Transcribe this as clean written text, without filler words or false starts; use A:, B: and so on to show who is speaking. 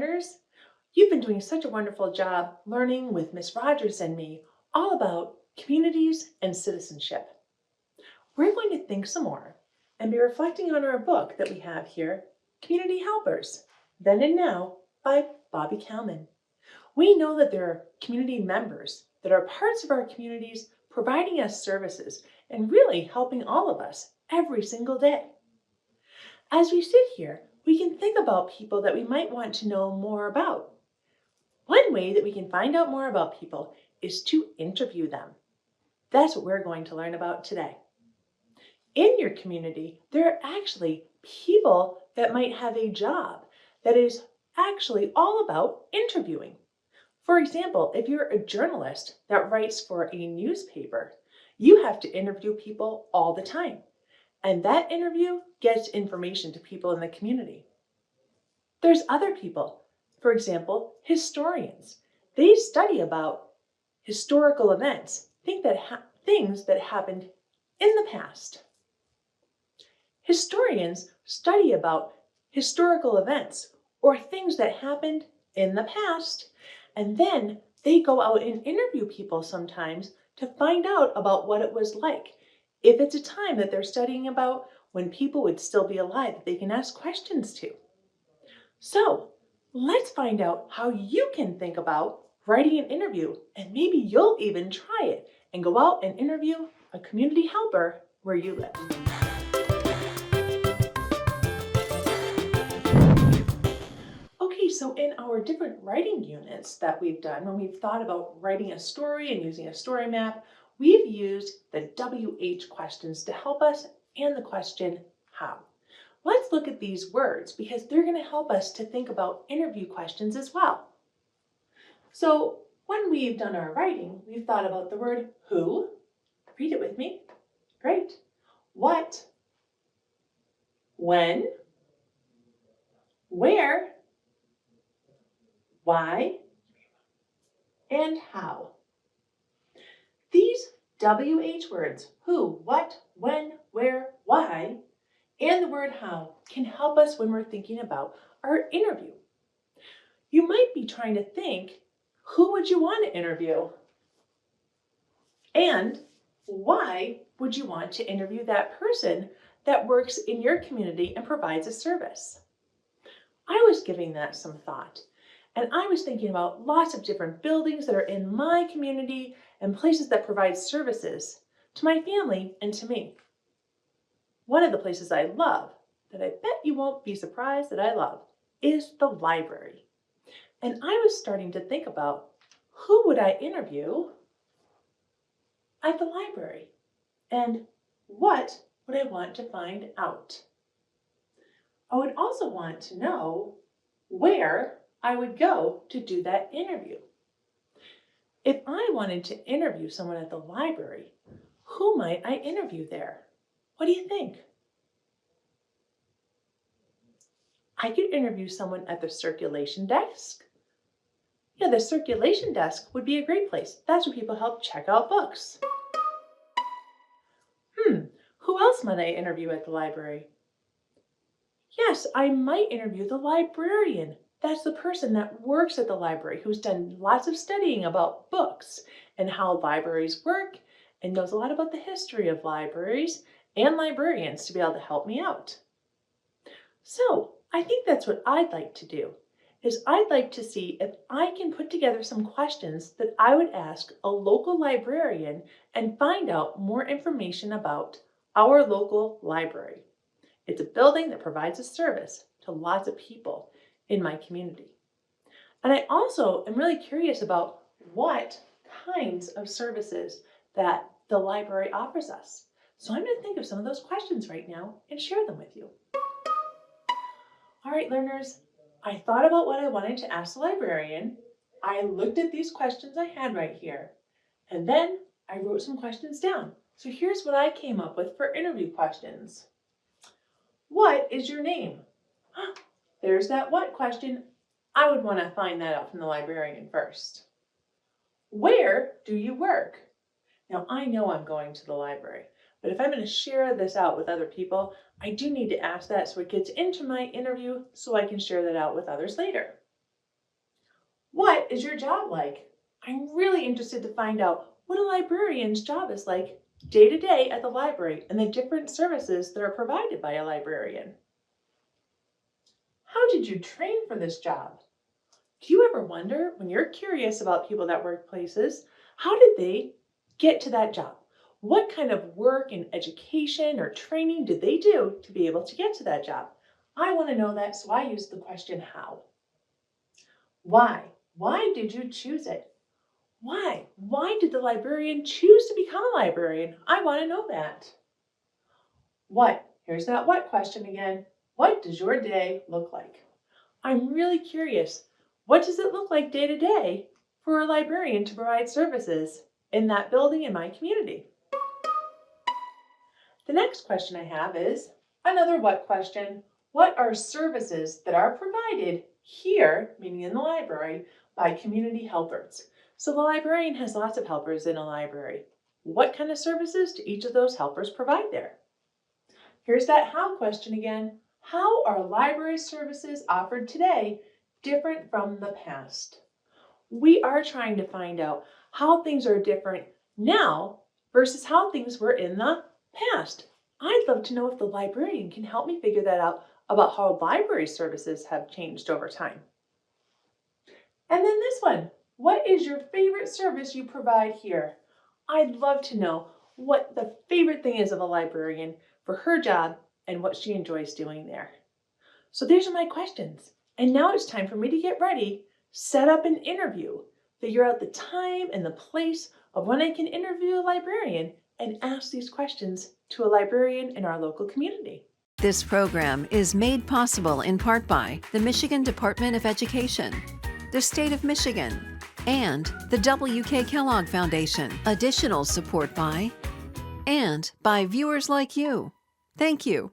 A: learners. You've been doing such a wonderful job learning with Miss Rogers and me all about communities and citizenship. We're going to think some more and be reflecting on our book that we have here, Community Helpers, Then and Now by Bobby Kalman. We know that there are community members that are parts of our communities providing us services and really helping all of us every single day. As we sit here, we can think about people that we might want to know more about. One way that we can find out more about people is to interview them. That's what we're going to learn about today. In your community, there are actually people that might have a job that is actually all about interviewing. For example, if you're a journalist that writes for a newspaper, you have to interview people all the time. And that interview gets information to people in the community. There's other people, for example, historians. They study about historical events, things that happened in the past. Historians study about historical events or things that happened in the past, and then they go out and interview people sometimes to find out about what it was like. If it's a time that they're studying about when people would still be alive that they can ask questions to. So let's find out how you can think about writing an interview, and maybe you'll even try it and go out and interview a community helper where you live. Okay, so in our different writing units that we've done, when we've thought about writing a story and using a story map, we've used the WH questions to help us and the question how. Let's look at these words because they're going to help us to think about interview questions as well. So when we've done our writing, we've thought about the word who. Read it with me. Great. What? When? Where? Why? And how. These WH words, who, what, when, where, why, and the word how can help us when we're thinking about our interview. You might be trying to think, who would you want to interview? And why would you want to interview that person that works in your community and provides a service? I was giving that some thought, and I was thinking about lots of different buildings that are in my community and places that provide services to my family and to me. One of the places I love, that I bet you won't be surprised that I love, is the library. And I was starting to think about who would I interview at the library and what would I want to find out. I would also want to know where I would go to do that interview. If I wanted to interview someone at the library, who might I interview there? What do you think? I could interview someone at the circulation desk. Yeah, the circulation desk would be a great place. That's where people help check out books. Who else might I interview at the library? Yes, I might interview the librarian. That's the person that works at the library who's done lots of studying about books and how libraries work and knows a lot about the history of libraries and librarians to be able to help me out. So I think that's what I'd like to do, is I'd like to see if I can put together some questions that I would ask a local librarian and find out more information about our local library. It's a building that provides a service to lots of people in my community. And I also am really curious about what kinds of services that the library offers us. So I'm going to think of some of those questions right now and share them with you. All right, learners, I thought about what I wanted to ask the librarian. I looked at these questions I had right here, and then I wrote some questions down. So here's what I came up with for interview questions. What is your name? There's that what question. I would want to find that out from the librarian first. Where do you work? Now I know I'm going to the library, but if I'm going to share this out with other people, I do need to ask that so it gets into my interview so I can share that out with others later. What is your job like? I'm really interested to find out what a librarian's job is like day to day at the library and the different services that are provided by a librarian. How did you train for this job? Do you ever wonder when you're curious about people that work places, how did they get to that job? What kind of work and education or training did they do to be able to get to that job? I want to know that, so I use the question how. Why? Why did you choose it? Why? Why did the librarian choose to become a librarian? I want to know that. What? Here's that what question again. What does your day look like? I'm really curious. What does it look like day to day for a librarian to provide services in that building in my community? The next question I have is another what question. What are services that are provided here, meaning in the library, by community helpers? So the librarian has lots of helpers in a library. What kind of services do each of those helpers provide there? Here's that how question again. How are library services offered today different from the past? We are trying to find out how things are different now versus how things were in the past. I'd love to know if the librarian can help me figure that out about how library services have changed over time. And then this one, what is your favorite service you provide here? I'd love to know what the favorite thing is of a librarian for her job and what she enjoys doing there. So these are my questions. And now it's time for me to get ready, set up an interview, figure out the time and the place of when I can interview a librarian and ask these questions to a librarian in our local community.
B: This program is made possible in part by the Michigan Department of Education, the State of Michigan, and the W.K. Kellogg Foundation. Additional support by and by viewers like you. Thank you.